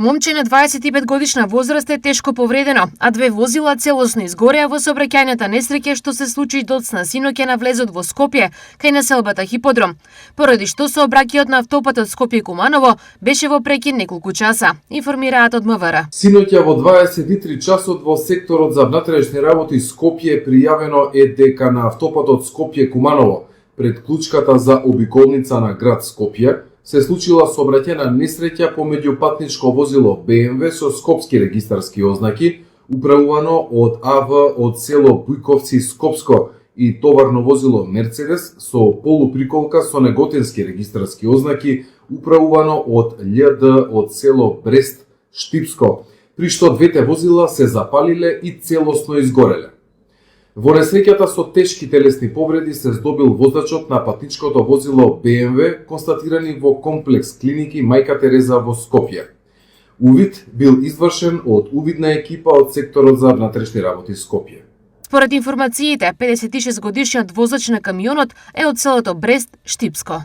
Момче на 25 годишна возраст е тешко повредено, а две возила целосно изгореа во сообраќајната несреќа што се случи доцна синоќа на влезот во Скопје, кај населбата Хиподром, поради што сообраќајот на автопатот Скопје-Куманово беше во прекин неколку часа, информираат од МВР. Синоќа во 23 часот во секторот за внатрешни работи Скопје пријавено е дека на автопатот Скопје-Куманово пред клучката за обиколница на град Скопје се случила сообраќајна несреќа помеѓу патничко возило БМВ со скопски регистарски ознаки, управувано од АВ од село Бујковци Скопско и товарно возило Мерцедес со полуприколка со неготински регистарски ознаки, управувано од љД од село Брест Штипско, при што двете возила се запалиле и целосно изгореле. Во несреќата со тешки телесни повреди се здобил возачот на патничкото возило БМВ, констатирани во комплекс клиники Мајка Тереза во Скопје. Увид бил извршен од увидна екипа од секторот за внатрешни работи Скопје. Според информациите, 56 годишниот возач на камионот е од селото Брест Штипско.